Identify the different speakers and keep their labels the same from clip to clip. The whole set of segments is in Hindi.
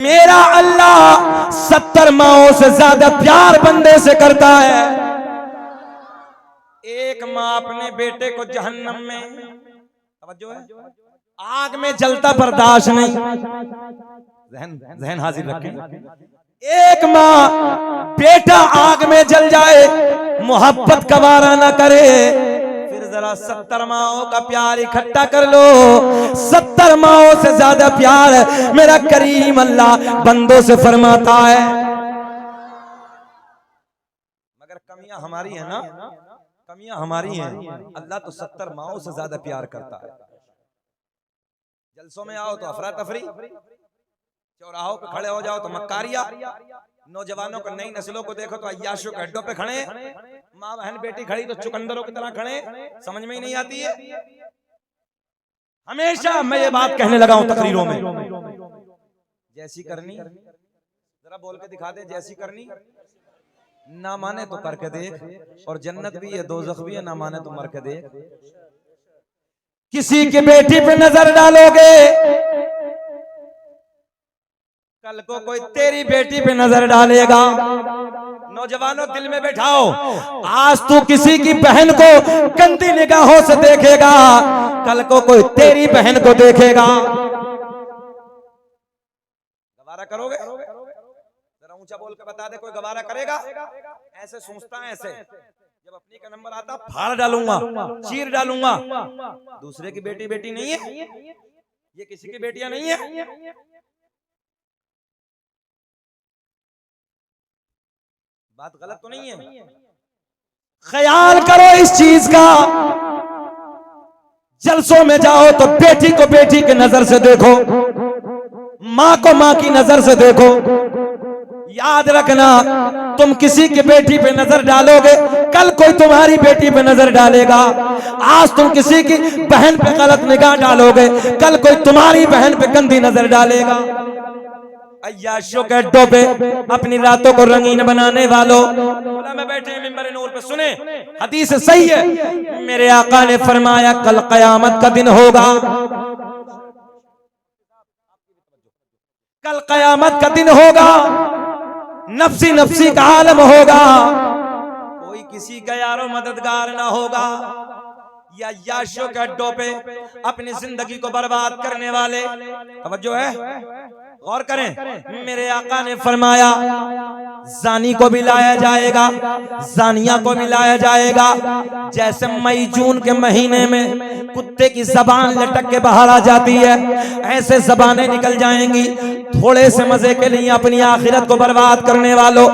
Speaker 1: मेरा अल्लाह 70 माओं से ज्यादा प्यार बंदे से करता है। एक माँ अपने बेटे को जहन्नम में, तवज्जो है, आग में जलता बर्दाश्त नहीं, जहन हाजिर रखें। एक माँ बेटा आग में जल जाए मोहब्बत गवारा ना करे, फिर जरा 70 माओं का प्यार इकट्ठा कर लो। 70 माओं से ज्यादा प्यार मेरा करीम अल्लाह बंदों से फरमाता है। मगर कमियां हमारी है ना, कमियां हमारी हैं। अल्लाह तो 70 माओं से ज्यादा प्यार करता है। जलसों में आओ तो अफरा तफरी, चौराहों पे खड़े हो जाओ तो मक्कारिया, नौजवानों को, नई नस्लों को देखो तो अय्याशों के अड्डों पे खड़े, माँ बहन बेटी खड़ी तो चुकंदरों की तरह खड़े। समझ में ही नहीं आती है। हमेशा मैं ये बात कहने लगा हूं तकरीरों में, जैसी करनी, जरा बोल के दिखा दे, जैसी करनी, ना माने तो करके देख, और जन्नत भी है दोज़ख भी है, ना माने तो मर के देख। किसी की बेटी पे नजर डालोगे, कल को कोई तेरी बेटी पे नजर डालेगा। नौजवानों दिल में बैठाओ, आज तू किसी की बहन को गंदी निगाहों से देखेगा, कल को कोई तेरी बहन को देखेगा। गवारा करोगे? जरा ऊंचा बोल के बता दे, कोई गवारा करेगा? ऐसे सोचता है, ऐसे जब अपनी का नंबर आता फाड़ डालूंगा, चीर डालूंगा। दूसरे की बेटी बेटी नहीं है, ये किसी की बेटियां नहीं है। बात गलत तो नहीं है? ख्याल करो इस चीज का। जलसों में जाओ तो बेटी को बेटी की नजर से देखो, माँ को माँ की नजर से देखो। याद रखना, तुम किसी की बेटी पे नजर डालोगे, कल कोई तुम्हारी बेटी पे नजर डालेगा। आज तुम किसी की बहन पे गलत निगाह डालोगे, कल कोई तुम्हारी बहन पे गंदी नजर डालेगा। अय्याशों के अड्डों पे अपनी रातों को रंगीन बनाने वालों, में बैठे मिंबर नूर पे सुने, हदीस सही है। मेरे आका ने फरमाया कल कयामत का दिन होगा, कल कयामत का दिन होगा, नफ्सी नफ्सी का आलम होगा, कोई किसी का यारो मददगार ना होगा। या अय्याशों के अड्डों पे अपनी जिंदगी को बर्बाद करने वाले, तवज्जो है, गौर करें। मेरे आका ने फरमाया जानी को भी लाया जाएगा, जानिया को भी लाया जाएगा। जैसे मई जून के महीने में कुत्ते की जबान लटक के बाहर आ जाती है, ऐसे जबानें निकल जाएंगी। थोड़े से मजे के लिए अपनी आखिरत को बर्बाद करने वालों,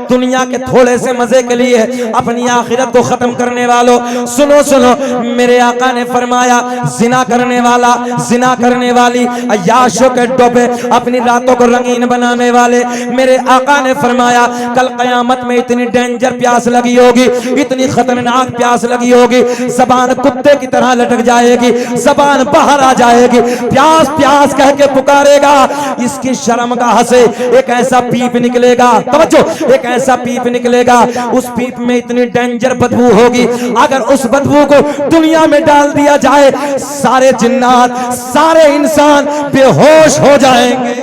Speaker 1: दुनिया के थोड़े से मजे के लिए अपनी आखिरत को खत्म करने वालों, सुनो सुनो, मेरे आका ने फरमाया जिना करने वाला, जिना करने वाली, अय्याशों के अड्डों पे अपनी रातों को रंगीन बनाने वाले, मेरे आका ने फरमाया कल कयामत में इतनी डेंजर प्यास लगी होगी, इतनी खतरनाक प्यास लगी होगी, जबान कुत्ते की तरह लटक जाएगी, जबान बाहर आ जाएगी, प्यास प्यास कह के पुकारेगा। इसकी शर्मगाह से एक ऐसा पीप निकलेगा, तवज्जो, एक ऐसा पीप निकलेगा, उस पीप में इतनी डेंजर बदबू होगी, अगर उस बदबू को दुनिया में डाल दिया जाए, सारे जिन्नात, सारे इंसान बेहोश हो जाएंगे।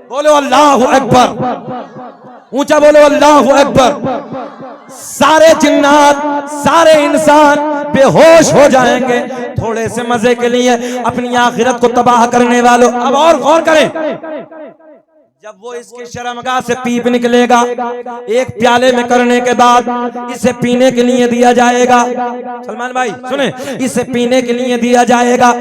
Speaker 1: बोलो अल्लाहु अकबर, ऊंचा बोलो अल्लाहु अकबर। सारे जिन्नात, सारे इंसान बेहोश हो जाएंगे थोड़े से मजे के लिए अपनी आखिरत को तबाह करने वालों। अब और गौर करें, जब वो इसकी शर्मगाह से पीप निकलेगा, एक प्याले में करने के बाद इसे पीने के लिए दिया जाएगा। सलमान भाई सुने, इसे पीने के लिए दिया जाएगा।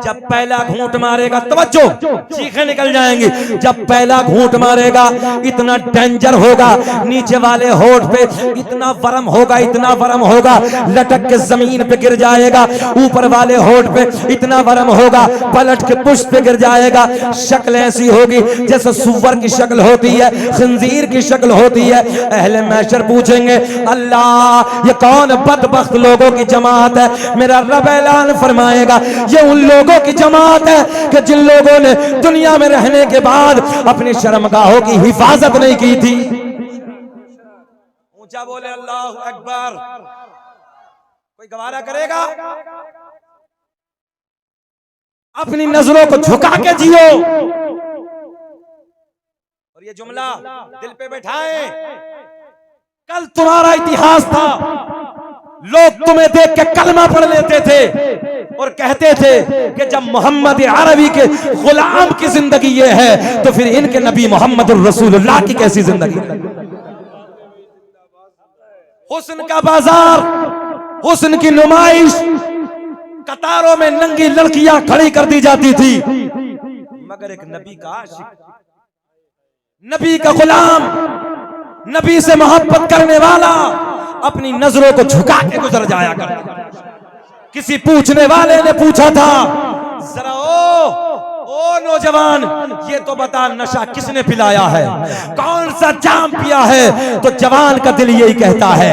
Speaker 1: जब पहला घूंट मारेगा, तवज्जो, चीखें निकल जाएंगी। जब पहला घूंट मारेगा इतना डेंजर होगा, नीचे वाले होठ पे इतना वरम होगा, इतना वरम होगा, लटक के जमीन पे गिर जाएगा। ऊपर वाले होठ पे इतना वरम होगा, पलट के पुष्प पे गिर जाएगा। शक्ल ऐसी होगी जैसे सुअर की शक्ल होती है, खंजीर की शक्ल होती है। अहले महशर पूछेंगे अल्लाह ये कौन बदबख्त लोगों की जमात है? मेरा रब ऐलान फरमाएगा ये उन लोगों की जमात है कि जिन लोगों ने दुनिया में रहने के बाद अपनी शर्मगाहों की हिफाजत नहीं की थी। ऊंचा बोले अल्लाहु अकबर। कोई गवारा करेगा? अपनी नजरों को झुका के जियो, और ये जुमला दिल पे बैठाए। कल तुम्हारा इतिहास था, लोग तुम्हें देख के कलमा पढ़ लेते थे और कहते थे कि जब मोहम्मद अरबी के गुलाम की जिंदगी ये है तो फिर इनके नबी मोहम्मद रसूलुल्लाह की कैसी जिंदगी। हुस्न का बाजार, हुस्न की नुमाइश, कतारों में नंगी लड़कियां खड़ी कर दी जाती थी, मगर एक नबी का आशिक, नबी का गुलाम, नबी से मोहब्बत करने वाला अपनी नजरों को झुका के गुजर जाया करता। किसी पूछने वाले ने पूछा था, जरा ओ नौजवान, ये तो बता नशा किसने पिलाया है, कौन सा जाम पिया है? तो जवान का दिल यही कहता है,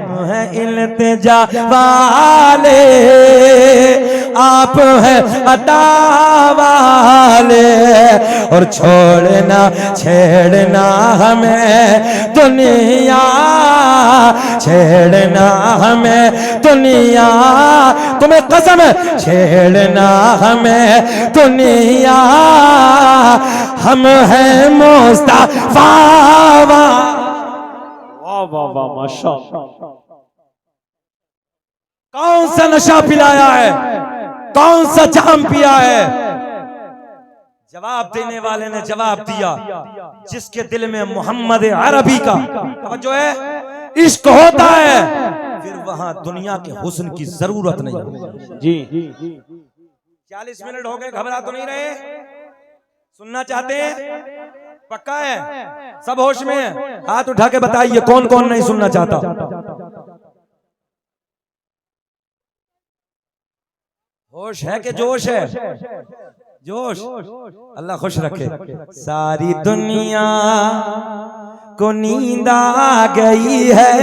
Speaker 1: हम हैं इल्तिजा वाले, आप हैं अता वाले, और छोड़ना छेड़ना हमें दुनिया, छेड़ना हमें दुनिया, तुम्हें कसम है छेड़ना हमें दुनिया, हम हैं मुस्तफा। वाह वाह वाह माशाअल्लाह। कौन सा नशा पिलाया है, कौन सा जाम पिया है? जवाब देने वाले ने जवाब दिया, जिसके दिल में मोहम्मद अरबी का जो है इश्क होता है, फिर वहां दुनिया के हुस्न की जरूरत नहीं होगी। जी 40 मिनट हो गए, घबरा तो नहीं रहे? सुनना चाहते हैं? पक्का है? सब होश में है? हाथ उठा के बताइए कौन कौन नहीं सुनना चाहता। होश है कि जोश है? जोश। अल्लाह खुश रखे। सारी दुनिया को नींद आ गई है,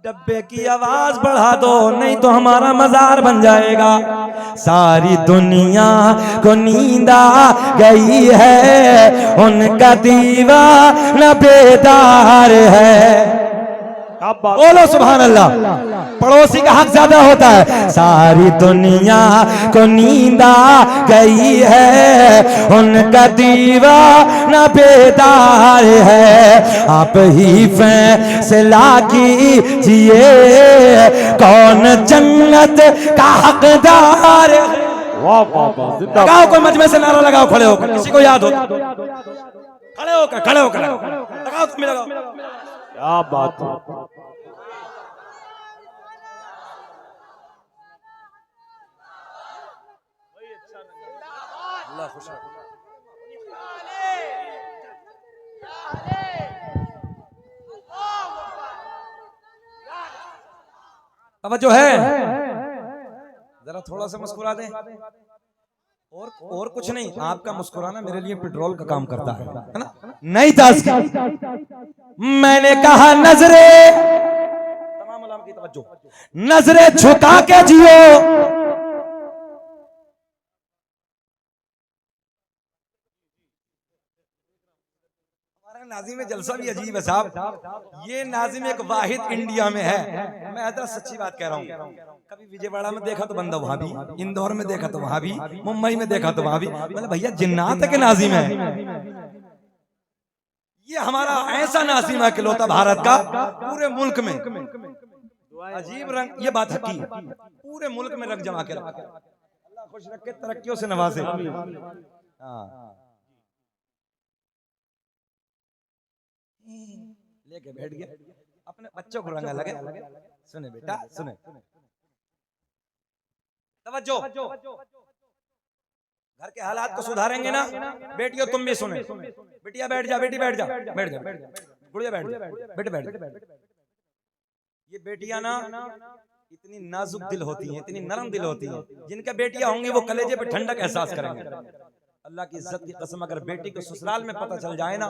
Speaker 1: डब्बे की आवाज बढ़ा दो नहीं तो हमारा मजार बन जाएगा। सारी दुनिया को नींद आ गई है, उनका दीवाना बेदार है। बोलो सुभान अल्लाह। पड़ोसी का हक ज्यादा होता है। सारी दुनिया को नींद आ गई है, उनका दीवाना बेदार है। आप ही फैसला कीजिए कौन जन्नत का हकदार है। लगाओ कोई मजमे से नारा लगाओ, खड़े होकर, किसी को याद हो खड़े होकर, खड़े होकर लगाओ, तुम लगाओ। क्या बात है। अल्लाह खुश रखे। अब जो है जरा थोड़ा सा मुस्कुरा दें, और कुछ नहीं, आपका मुस्कुराना मेरे लिए पेट्रोल का काम करता है ना? नहीं था। मैंने कहा नजरे, तमाम उलमा की तवज्जो, नजरे झुका के जियो। नाजिम जलसा भी अजीब है साहब। ये नाजिम एक वाहिद इंडिया में है। मैं इतना सच्ची बात कह रहा हूँ। कभी विजयवाड़ा में देखा तो बंदा वहां भी, इंदौर में देखा तो वहां भी, मुंबई में देखा तो वहां भी। मतलब भैया जिन्नात है कि नाजिम है? ये हमारा ऐसा नाजिम है इकलौता भारत का, पूरे मुल्क में अजीब रंग। ये बात हकी, पूरे मुल्क में रंग जमा के रखा। अल्लाह खुश रखे, तरक्कियों से नवाजे। लेके बैठ गया, अपने बच्चों को रंगा लगे। सुने बेटा सुने, तवज्जो, घर के हालात को सुधारेंगे ना बेटियों? तुम भी सुने। बेटिया बैठ जा, बेटी बैठ जा, बैठ जा, गुड़िया बैठ जा, बेटे बैठ जा। ये बेटियां ना इतनी नाजुक दिल होती हैं, इतनी नरम दिल होती हैं। जिनका बेटियां होंगी वो कलेजे पे ठंडक एहसास करेंगे। अल्लाह की इज्जत की कसम, अगर बेटी को ससुराल में पता चल जाए ना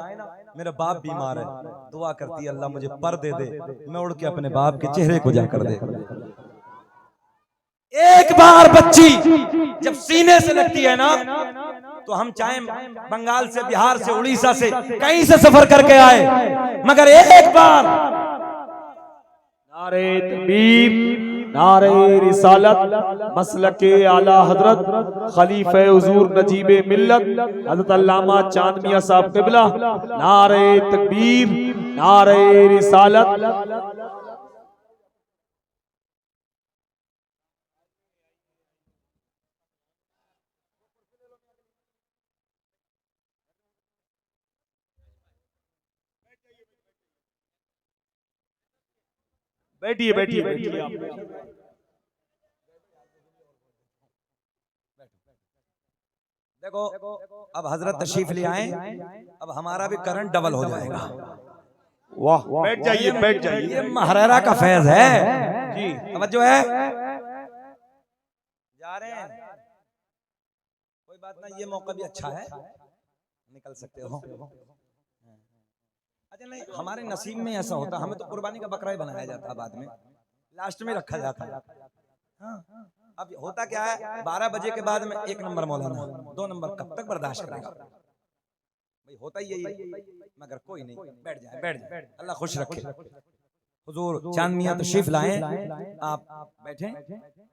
Speaker 1: मेरा बाप बीमार है, दुआ करती है अल्लाह मुझे पर दे दे, मैं उड़ के अपने बाप के चेहरे को जाकर दे। एक बार बच्ची जब सीने से लगती है ना, तो हम चाहे बंगाल से, बिहार से, उड़ीसा से, कहीं से सफर करके आए, मगर एक बार नारे तकबीर,
Speaker 2: नारे रिसालत मसलके आला हजरत खलीफे हुजूर नजीबे मिल्लत हजरत अल्लामा चांद मियां साहब क़िबला। नारे तकबीर, नारे रिसालत। बैठिए बैठिए बैठिए आप।
Speaker 1: देखो अब हजरत तशरीफ ले आए, अब हमारा भी करंट डबल हो जाएगा।
Speaker 2: वाह, बैठ जाइए बैठ जाइए।
Speaker 1: ये महरेरा का फैज है जी। अब जो है जा रहे हैं, कोई बात ना, ये मौका भी अच्छा है, निकल सकते हो। अच्छा नहीं, हमारे नसीब में ऐसा होता, हमें तो कुर्बानी का बकरा ही बनाया जाता, बाद में लास्ट में रखा जाता है। हाँ, अब होता क्या है, 12 बजे के बाद में 1 नंबर मौलाना, 2 नंबर कब तक बर्दाश्त करेगा भाई, होता ही यही है। मगर कोई नहीं, बैठ जाए बैठ जाए, अल्लाह खुश रखे। हुजूर चांद मियां तशरीफ लाए, आप बैठे।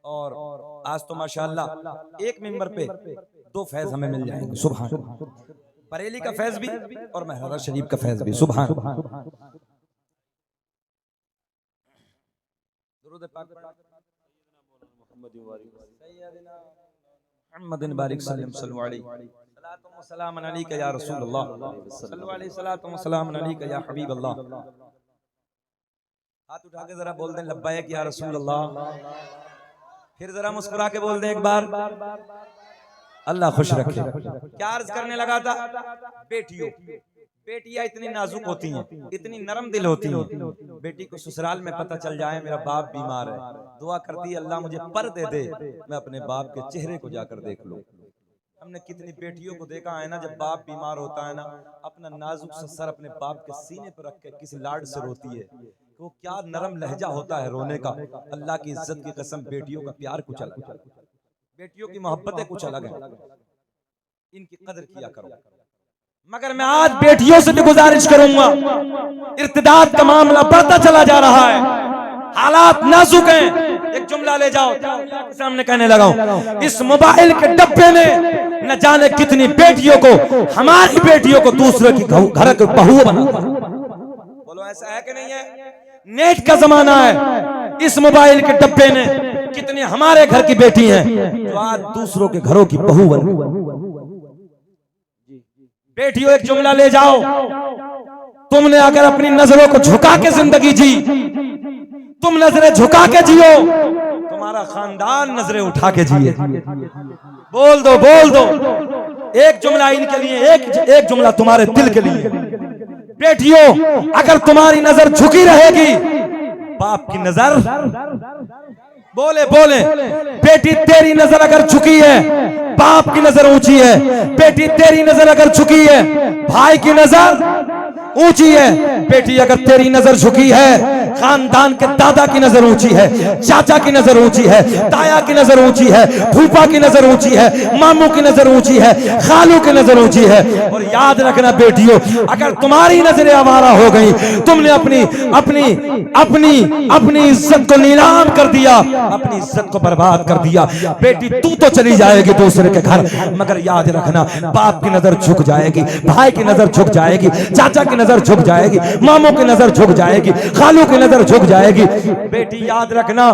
Speaker 1: और आज तो माशाअल्लाह एक मिंबर पे 2 फैज हमें मिल जाएंगे। सुभान, बरेली का फैज भी और महरारा शरीफ का फैज भी। सुभान। दुरूद पाक मुहम्मदिन बारिक सल्लल्लाहु अलैहि सलातु व सलाम अलैका या रसूलल्लाह सल्लल्लाहु अलैहि सलातु व सलाम अलैका या हबीबल्लाह। हाथ उठा के जरा बोल दें लब्बैक या रसूलल्लाह। फिर जरा मुस्कुरा के बोल दें एक बार, अल्लाह खुश रखे। क्या अर्ज करने लगा था, बेटियों, बेटियां इतनी नाजुक होती हैं, इतनी नरम दिल होती हैं। बेटी को ससुराल में पता चल जाए मेरा बाप बीमार है, दुआ करती है अल्लाह मुझे पर दे दे, मैं अपने बाप के चेहरे को जाकर देख लूं। हमने कितनी बेटियों को देखा है ना, जब बाप बीमार होता है ना, अपना नाजुक सा सर अपने बाप के सीने पर रख के किसी लाड से रोती है। वो क्या नरम लहजा होता है रोने का। अल्लाह की इज्जत की कसम, बेटियों का प्यार कुछ अलग है, बेटियों की मोहब्बतें कुछ अलग है, इनकी कदर किया करो। मगर मैं आज बेटियों से भी गुजारिश करूंगा, इर्तिदाद का मामला बढ़ता चला जा रहा है, हालात नाजुक हैं। एक जुमला ले जाओ, सामने कहने लगा हूं, इस मोबाइल के डब्बे ने न जाने कितनी बेटियों को, हमारी बेटियों को दूसरे की घर के बहू बना। बोलो ऐसा है कि नहीं है? नेट का जमाना है, इस मोबाइल के डब्बे ने कितनी हमारे घर की बेटी हैं जो आज दूसरों के घरों की बहू बन। बेटियों एक जुमला ले जाओ, तुमने अगर अपनी नजरों को झुका के जिंदगी जी, तुम नजरें झुका के जियो, तुम्हारा खानदान नजरें उठा के जिए। बोल दो बोल दो, एक जुमला इनके लिए, एक जुमला तुम्हारे दिल के लिए। बेटियों अगर तुम्हारी नजर झुकी रहेगी, बाप की नजर, बोले बोले, बेटी तेरी नजर अगर झुकी है, बाप की नजर ऊंची है। बेटी तेरी नजर अगर झुकी है, भाई की नजर ऊंची है। बेटी अगर तेरी नजर झुकी है, खानदान के दादा की नजर ऊंची है, चाचा की नजर ऊंची है, ताया की नजर ऊंची है, फूफा की नजर ऊंची है, मामू की नजर ऊंची है, खालू की नजर ऊंची है। और याद रखना बेटियों, अगर तुम्हारी नजरें आवारा हो गई, तुमने अपनी अपनी अपनी अपनी इज्जत को नीलाम कर दिया, अपनी इज्जत को बर्बाद कर दिया। बेटी तू तो चली जाएगी दूसरे के घर, मगर याद रखना बाप की नजर झुक जाएगी, भाई की नजर झुक जाएगी, चाचा की नजर झुक जाएगी, मामू की नजर झुक जाएगी, खालू की नजर झुक जाएगी। बेटी याद रखना,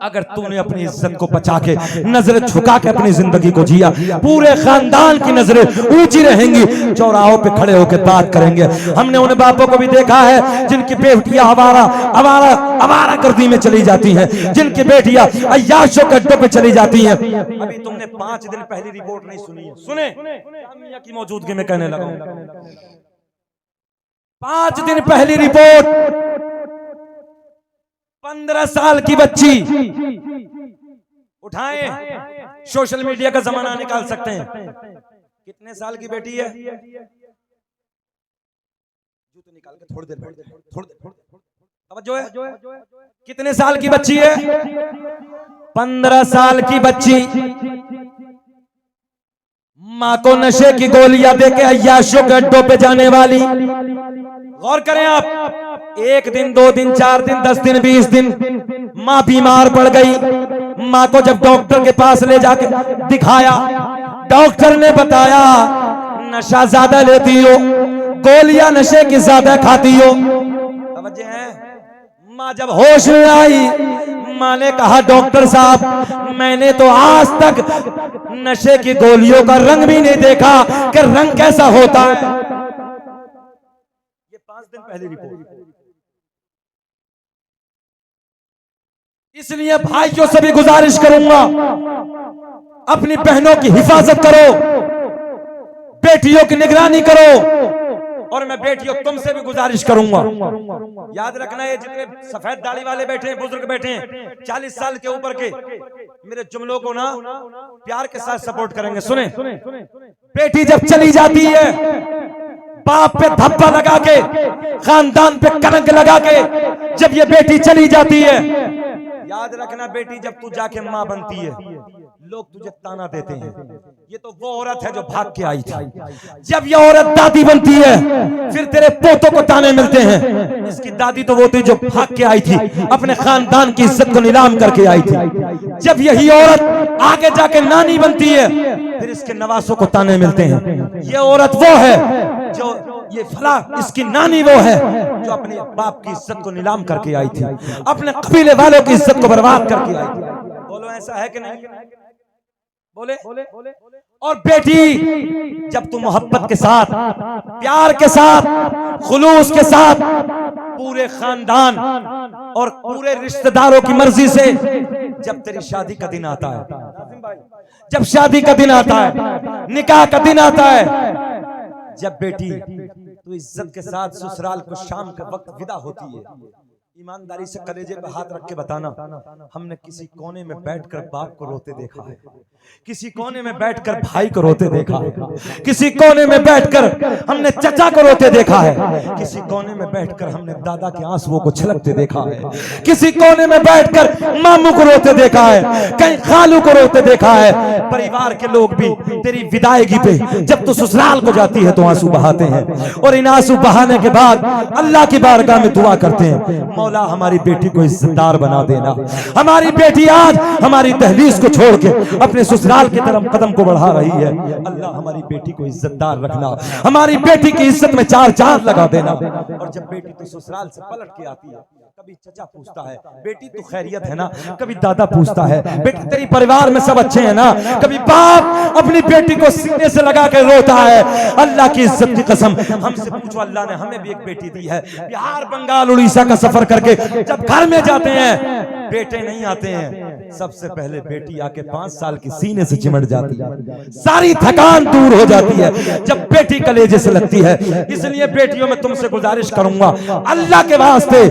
Speaker 1: अगर तूने अपनी इज्जत को बचा के नजरें झुका के अपनी जिंदगी को जिया, पूरे खानदान की नजरें ऊंची रहेंगी, चौराहों पे खड़े होकर बात करेंगे। हमने उन बापों को भी देखा है जिनकी बेटियां आवारा गर्दी में चली जाती हैं, जिनकी बेटियां अय्याशों के अड्डों पे चली जाती हैं। अभी तुमने 5 दिन पहली रिपोर्ट नहीं सुनी है, सुने की मौजूदगी में कहने लगा हूं। 5 दिन पहली रिपोर्ट, 15 साल की बच्ची, उठाएं, सोशल मीडिया का जमाना निकाल सकते हैं। कितने साल की बेटी है? जूते निकाल के थोड़ी देर बैठ, थोड़ी देर जो है, कितने साल की बच्ची है? 15 साल की बच्ची, मां को नशे की गोलियां देके अय्याशों के अड्डों पे जाने वाली। गौर करें आप, 1 दिन 2 दिन 4 दिन 10 दिन 20 दिन माँ बीमार पड़ गई। माँ को जब डॉक्टर के पास ले जाके दिखाया, डॉक्टर ने बताया नशा ज्यादा लेती हो, गोलियां नशे की ज्यादा खाती हो। समझे हैं? माँ जब होश में आई, माँ ने कहा डॉक्टर साहब मैंने तो आज तक नशे की गोलियों का रंग भी नहीं देखा कि रंग कैसा होता है। ये 5 दिन पहले रिपोर्ट। इसलिए भाइयों से भी गुजारिश करूंगा, अपनी बहनों की हिफाजत करो, बेटियों की निगरानी करो। और मैं बेटियों तुमसे भी गुजारिश करूंगा, याद रखना ये जितने सफेद दाढ़ी वाले बैठे हैं, बुजुर्ग बैठे हैं 40 साल के ऊपर के, मेरे जुमलों को ना प्यार के साथ सपोर्ट करेंगे। सुने, बेटी जब चली जाती है, बाप पे धब्बा लगा के, खानदान पे कलंक लगा के जब ये बेटी चली जाती है, याद रखना बेटी जब तू जाके माँ बनती है, लोग तुझे ताना देते हैं, ये तो वो औरत है जो भाग के आई थी। जब ये औरत दादी बनती है, फिर तेरे पोतों को ताने मिलते हैं, इसकी दादी तो वो थी जो भाग के आई थी, अपने खानदान की इज्जत को नीलाम करके आई थी। जब यही औरत आगे जाके नानी बनती है, फिर इसके नवासों को ताने मिलते हैं, ये औरत वो है जो ये फला, इसकी नानी वो है जो अपने बाप की इज्जत को नीलाम करके आई थी, अपने कबीले वालों की इज्जत को बर्बाद करके आई थी। बोलो ऐसा है कि नहीं? बोले। और बेटी जब तू मोहब्बत के साथ, प्यार के साथ, खुलूस के साथ पूरे खानदान और पूरे रिश्तेदारों की मर्जी से जब तेरी शादी का दिन आता है, जब शादी का दिन आता है, निकाह का दिन आता है, जब बेटी तू इज्जत के साथ ससुराल को शाम के वक्त विदा होती है, ईमानदारी से कलेजे पे हाथ रख के बताना, हमने किसी कोने में बैठकर बाप को रोते देखा है, किसी कोने में बैठकर भाई को रोते देखा है, किसी कोने में बैठकर हमने चचा को रोते देखा है, किसी कोने में बैठकर हमने दादा के आंसुओं को छलकते देखा है, किसी कोने में बैठकर मामू को रोते देखा है, कहीं खालू को रोते देखा है। परिवार के लोग भी तेरी विदायगी पे जब तू ससुराल को जाती है तो आंसू बहाते हैं, और इन आंसू बहाने के बाद अल्लाह की बारगाह में दुआ करते हैं, मौला हमारी बेटी को इज्जतदार बना देना। हमारी बेटी आज हमारी दहलीज को छोड़ के अपने ससुराल की तरफ कदम को बढ़ा रही है, अल्लाह हमारी बेटी को इज्जतदार रखना, हमारी बेटी की इज्जत में 4 चांद लगा देना। और जब बेटी तो ससुराल से पलट के आती है, कभी चचा पूछता है बेटी तू खैरियत है ना, कभी दादा पूछता है बेटी तेरी परिवार में सब अच्छे हैं ना, कभी बाप अपनी बेटी को सीने से लगा के रोता है। अल्लाह की इज्जत की कसम हमसे पूछो, अल्लाह ने हमें भी एक बेटी दी है। बिहार, बंगाल, उड़ीसा का सफर करके जब घर में जाते हैं, बेटे नहीं आते हैं, सबसे पहले बेटी आके 5 साल की सीने से चिमट जाती है, सारी थकान दूर हो जाती है जब बेटी कलेजे से लगती है। इसलिए बेटियों में तुमसे गुजारिश करूंगा, अल्लाह के वास्ते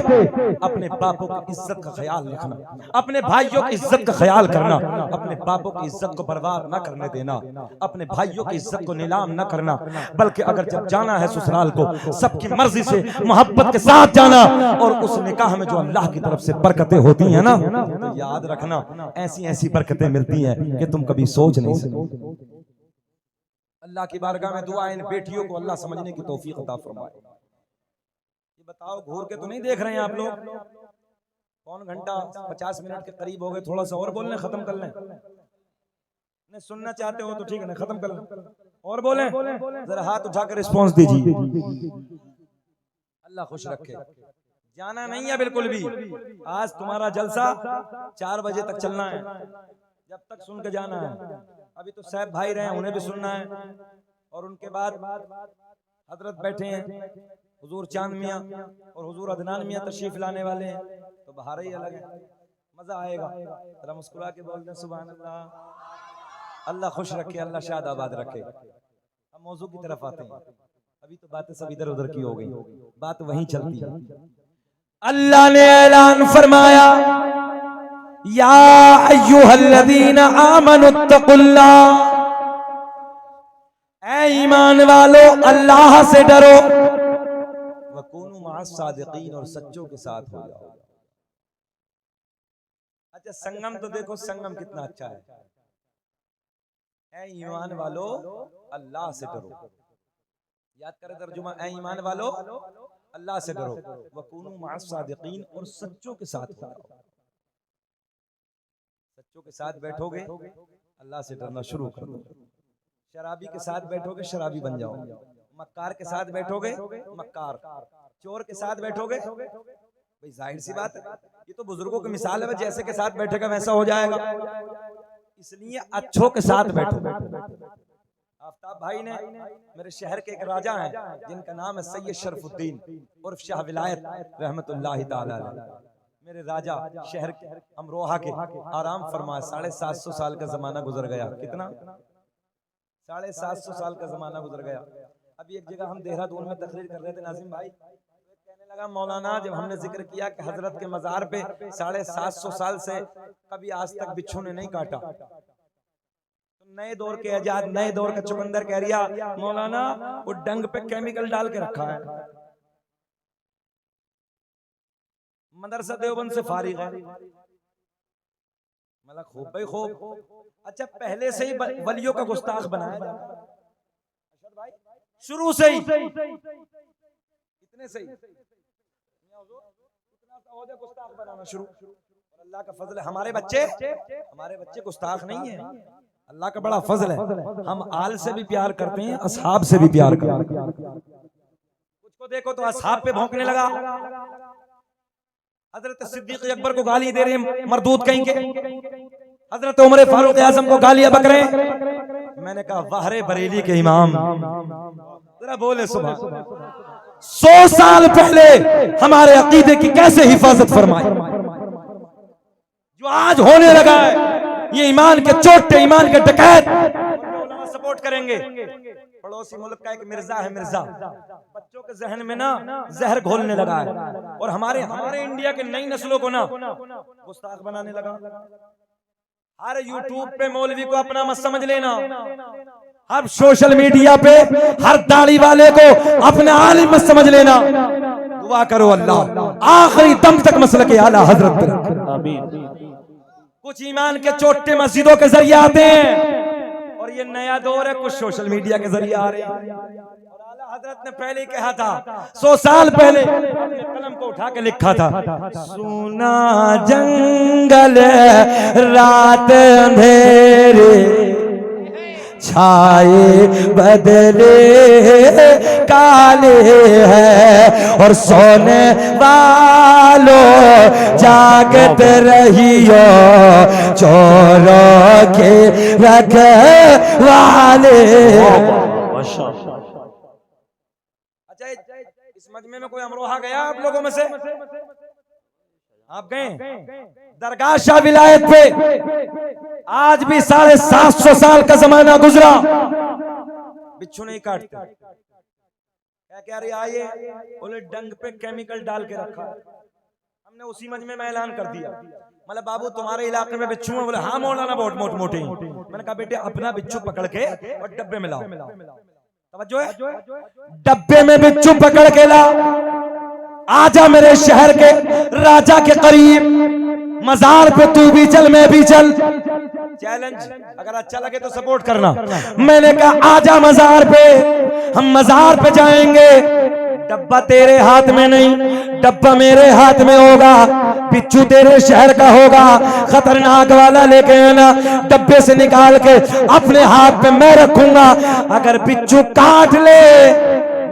Speaker 1: अपने बापों की इज्जत का ख्याल रखना, अपने भाइयों की इज्जत का ख्याल करना, अपने बापों की इज्जत को बर्बाद ना करने देना, अपने भाइयों की इज्जत को नीलाम ना करना, बल्कि अगर जब जाना है ससुराल को सबकी मर्जी से मोहब्बत के साथ जाना, और उस निकाह में जो अल्लाह की तरफ से बरकतें होती हैं ना, तो याद रखना ऐसी ऐसी बरकतें मिलती हैं कि तुम कभी सोच नहीं सकते। अल्लाह की बारगाह में दुआ, इन बेटियों को अल्लाह समझने की तौफीक अता फरमाए। बताओ घूर के तो नहीं देख रहे हैं आप लोग? कौन घंटा 50 मिनट के करीब हो गए, थोड़ा सा और बोल लें, खत्म कर लें। नहीं सुनना चाहते हो तो ठीक है ना, खत्म कर लें और बोलें, जरा हाथ उठाकर रिस्पॉन्स दीजिए। अल्लाह खुश रखे। जाना नहीं है बिल्कुल भी, आज तुम्हारा जलसा 4 बजे तक चलना है, जब तक सुन के जाना है। अभी तो साहब भाई रहे, उन्हें भी सुनना है, और उनके बाद हजरत बैठे हैं हुजूर चांद मियाँ और हुजूर अदनान मियाँ तशरीफ लाने वाले हैं, तो बाहर ही अलग है, मजा आएगा। जरा मुस्कुरा के बोल दें सुभान अल्लाह। अल्लाह खुश रखे, अल्लाह शाद आबाद रखे। हम मौजू की तरफ आते हैं। अभी तो बातें सब इधर उधर की हो गई, बात वहीं चलती है। अल्लाह ने ऐलान फरमाया, या अय्युहल्लज़ीना आमनुत्तकुल्लाह, ऐ ईमान वालो अल्लाह से डरो, वकूनु मअस सादिकीन, और सच्चों के साथ हो जाओ। अच्छा संगम तो देखो, संगम कितना अच्छा है। ऐ ईमान वालो अल्लाह से डरो, याद करें तर्जुमा, ऐ ईमान वालो अल्लाह से डरो, वकूनू मअस सादिकीन, और सच्चों के साथ हो जाओ। सच्चों के साथ बैठोगे अल्लाह से डरना शुरू कर दो। शराबी के साथ बैठोगे शराबी बन जाओ, मक्कार के साथ बैठोगे मक्कार, चोर के साथ बैठोगे, भाई जाहिर सी बात है, ये तो बुजुर्गों की मिसाल है, जैसे के साथ बैठेगा वैसा हो जाएगा। इसलिए अच्छों के साथ बैठो। आफ्ताब भाई ने, मेरे शहर के एक राजा हैं जिनका नाम है सैयद शरफुद्दीन उर्फ शाह विलायत रहमतुल्लाहि ताला अलैह। मेरे राजा शहर के अमरोहा के आराम फरमा, 750 साल का जमाना गुजर गया। कितना? 750 साल का जमाना गुजर गया। अभी एक जगह हम देहरादून में तकरीर कर रहे थे नाजिम भाई, कहने लगा मौलाना जब हमने जिक्र किया कि हजरत के मजार पे 750 साल से कभी आज तक बिच्छू ने नहीं काटा, नए दौर के आजाद, नए दौर का चुकंदर कह रिया मौलाना वो डंग पे केमिकल डाल के रखा है। मदरसा देवबंद से फारिग है। मतलब खूब भाई खूब। अच्छा, पहले से ही वलियों का गुस्ताख बनाया शुरू से ही, इतने से ही गुस्ताख बनाना शुरू। और अल्लाह का फजल है, हमारे बच्चे गुस्ताख नहीं है, अल्लाह का बड़ा फजल है। हम आल से भी प्यार करते हैं, असहाब से भी प्यार करते हैं। कुछ को देखो तो असहाब पे भौंकने लगा, हजरत सिद्दीक अकबर को गाली दे रहे हैं मरदूद कहीं के, हजरत उमर फारूक आजम को गालियां बक रहे हैं। मैंने कहा वाहरे बरेली के इमाम, जरा बोले सुबह। 100 साल पहले हमारे अकीदे की कैसे हिफाजत फरमाई, जो आज होने लगा है ये ईमान के चोटे, ईमान के डकैत सपोर्ट करेंगे। पड़ोसी मुल्क का एक मिर्जा है, मिर्जा बच्चों के जहन में ना जहर घोलने लगा है, और हमारे इंडिया के नई नस्लों को ना गुस्ताख बनाने लगा। हर यूट्यूब पे मौलवी को अपना मत समझ लेना, हर सोशल मीडिया पे हर दाढ़ी वाले को अपना आलिम मत समझ लेना। दुआ करो अल्लाह आखिरी दम तक मसलक आला हजरत पे रखे। आमीन। कुछ ईमान के चोटे मस्जिदों के जरिए आते हैं, और ये नया दौर है कुछ सोशल मीडिया के जरिए आ रहे हैं। और आला हजरत ने पहले ही कहा था, 100 साल पहले कलम को उठा के लिखा था, सुना जंगल रात अंधेरे छाए बदले काले हैं, और सोने वालों जागत रहियो चोरों के रखवाले। अच्छा, इस मजमे में कोई अमरोहा गया आप लोगों में से? आप गए? दरगाह शाह विलायत पे आज भी 750 साल का जमाना गुजरा, बिच्छू नहीं काटते। क्या कह रही आइए, बोले डंग पे केमिकल डाल के रखा। हमने उसी मजमे में ऐलान कर दिया, मतलब बाबू तुम्हारे इलाके में बिच्छू है? बोले हाँ मौलाना बहुत मोटे। मैंने कहा बेटे अपना बिच्छू पकड़ के और डब्बे में लाओ। तवज्जो है, डब्बे में बिच्छू पकड़ के ला, आजा मेरे शहर के राजा के करीब, मजार पे तू भी चल मैं भी चल। चैलेंज, अगर अच्छा लगे तो सपोर्ट करना। मैंने कहा आजा मजार पे, हम मजार पे जाएंगे। डब्बा तेरे हाथ में नहीं, डब्बा मेरे हाथ में होगा। बिच्छू तेरे शहर का होगा, खतरनाक वाला लेके आना, डब्बे से निकाल के अपने हाथ पे मैं रखूंगा। अगर बिच्छू काट ले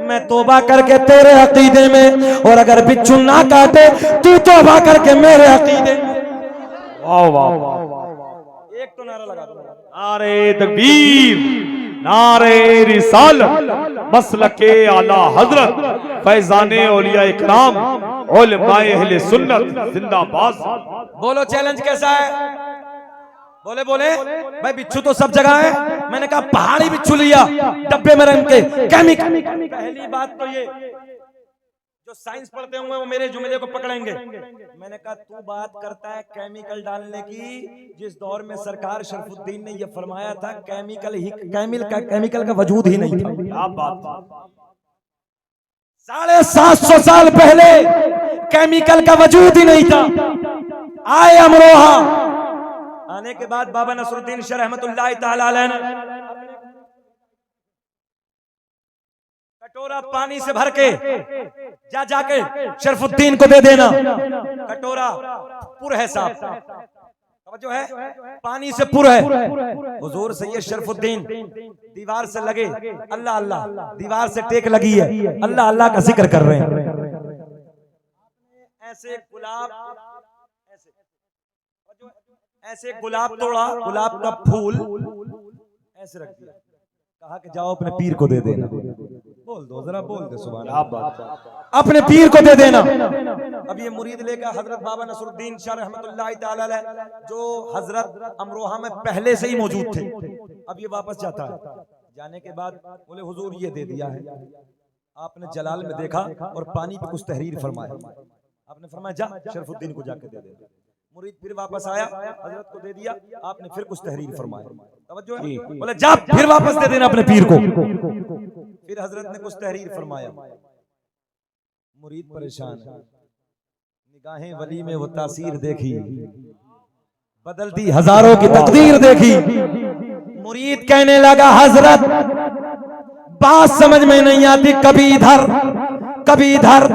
Speaker 1: मैं तौबा करके तेरे अकीदे में, और अगर बिच्छू ना काटे तू तौबा करके मेरे अकीदे में। वाह वाह वाह, एक तो नारा लगा दो,
Speaker 2: नारे तकबीर, नारे रिसालत, मसलके आला हजरत, फैजाने औलिया इकराम, उलमाए अहले सुन्नत जिंदाबाद।
Speaker 1: बोलो चैलेंज कैसा है? बोले भाई बिच्छू तो सब जगह है। मैंने कहा पहाड़ी बिच्छू लिया डब्बे में रंग के केमिकल। पहली बात तो ये, जो साइंस पढ़ते होंगे वो मेरे जुमले को पकड़ेंगे। मैंने कहा तू बात करता है केमिकल डालने की, जिस दौर में सरकार शरफुद्दीन ने ये फरमाया था केमिकल का वजूद ही नहीं था। क्या बात, 750 साल पहले केमिकल का वजूद ही नहीं था। आए अमरोहा, आने के बाद बाबा नसरुद्दीन शाह रहमतुल्लाह ताला अलैह ने कटोरा पानी से भर के जाके शरफुद्दीन को दे देना। कटोरा पुर है साहब, जो है पानी से पुर है। हुजूर सैयद शरफुद्दीन दीवार से लगे, अल्लाह अल्लाह, दीवार से टेक लगी है, अल्लाह अल्लाह का जिक्र कर रहे हैं। ऐसे गुलाब, ऐसे गुलाब तोड़ा, गुलाब का फूल ऐसे रख दिया, कहा कि जाओ अपने पीर को दे देना। बोल दो जरा, बोल दे सुभान अल्लाह, अपने पीर को दे देना। अब ये मुरीद लेकर हजरत बाबा नसरुद्दीन शाह रहमतुल्लाह तआला अलैह, जो हजरत अमरोहा में पहले से ही मौजूद थे, अब ये वापस जाता है। जाने के बाद बोले हुजूर ये दे दिया है। आपने जलाल में देखा और पानी पे कुछ तहरीर फरमाया। आपने फरमाया जा शरफुद्दीन को जाके दे दे। मुरीद फिर वापस आया, हजरत को दे दिया, आपने फिर कुछ तहरीर फरमाया। तवज्जो है, बोले जा फिर वापस दे देना अपने पीर को। फिर हजरत ने कुछ तहरीर फरमाया। मुरीद परेशान है, निगाहें वली में वो तासीर देखी, बदलती हजारों की तकदीर देखी। मुरीद कहने लगा हजरत बात समझ में नहीं आती, कभी इधर कभी इधर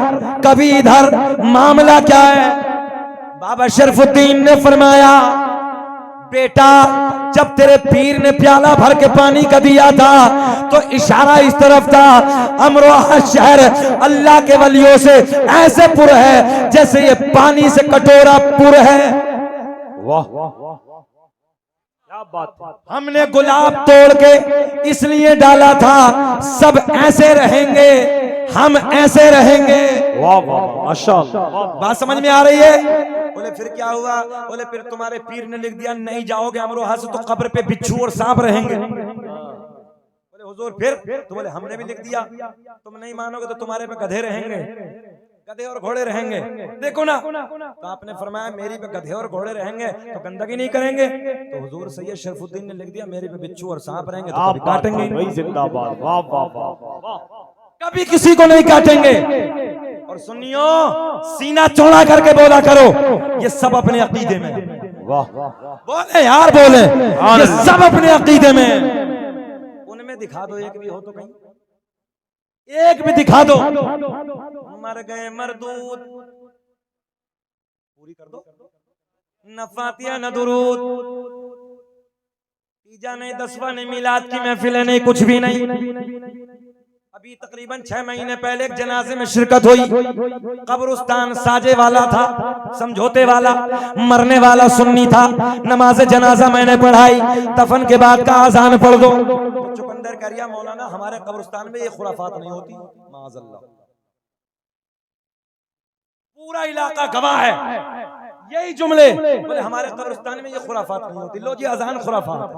Speaker 1: कभी इधर, मामला क्या है? बाबा शरफुद्दीन ने फरमाया बेटा जब तेरे पीर ने प्याला भर के पानी का दिया था तो इशारा इस तरफ था, अमरोहा शहर अल्लाह के वलियों से ऐसे पुर है जैसे ये पानी से कटोरा पुर है।
Speaker 2: वाह क्या बात।
Speaker 1: हमने गुलाब तोड़ के इसलिए डाला था सब ऐसे रहेंगे, हम ऐसे रहेंगे।
Speaker 2: वाह वाह माशाअल्लाह,
Speaker 1: बात समझ में आ रही है? बोले फिर क्या हुआ? बोले फिर तुम्हारे पीर ने लिख दिया नहीं जाओगे अमरोहा से तो कब्र पे बिच्छू और सांप रहेंगे। बोले हुजूर फिर? तो बोले हमने भी लिख दिया, तुम नहीं मानोगे तो तुम्हारे पे गधे रहेंगे, गधे और घोड़े रहेंगे। देखो ना, तो आपने फरमाया मेरी पे गधे और घोड़े रहेंगे तो गंदगी नहीं करेंगे। तो हुजूर सैयद शरफुद्दीन ने लिख दिया मेरे पे बिच्छू और सांप रहेंगे तो कभी काटेंगे
Speaker 2: वही जिंदाबाद। वाह वाह वाह,
Speaker 1: कभी किसी को नहीं काटेंगे। और सुनियो, सीना चौड़ा करके बोला करो ये सब अपने अकीदे में।
Speaker 2: वाह
Speaker 1: बोले यार बोले, ये सब अपने अकीदे में। उनमें दिखा दो एक भी हो तो कहीं, एक भी दिखा दो। मर गए मरदूद, पूरी कर दो। न फातिया न दुरूद, तीजा नहीं, दसवां नहीं, मिलाद की महफिलें नहीं, कुछ भी नहीं। अभी तकरीबन 6 महीने पहले एक जनाजे में शिरकत हुई। कब्रिस्तान साजे वाला था, समझौते वाला, मरने वाला सुन्नी था। नमाज जनाजा मैंने पढ़ाई, दफन के बाद का आजान पढ़ दो। चुकंदर करिया मौलाना हमारे कब्रिस्तान में ये खुराफात नहीं होती, माज़अल्लाह। पूरा इलाका गवाह है यही जुमले, बोले हमारे कब्रिस्तान में ये खुराफात नहीं होती। लो जी अजान खुराफात।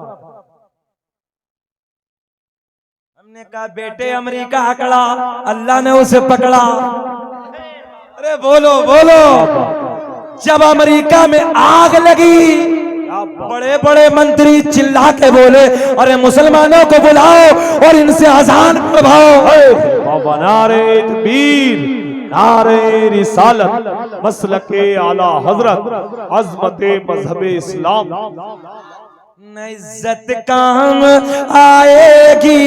Speaker 1: हमने कहा बेटे अमेरिका अकड़ा, अल्लाह ने उसे पकड़ा। अरे बोलो बोलो, जब अमेरिका में आग लगी बड़े बड़े मंत्री चिल्ला के बोले अरे मुसलमानों को बुलाओ और इनसे अजान पढ़वाओ।
Speaker 2: नारे तकबीर, नारे रिसालत, मसलके आला हजरत, अज़मते मजहबे इस्लाम।
Speaker 1: न इज्जत काम आएगी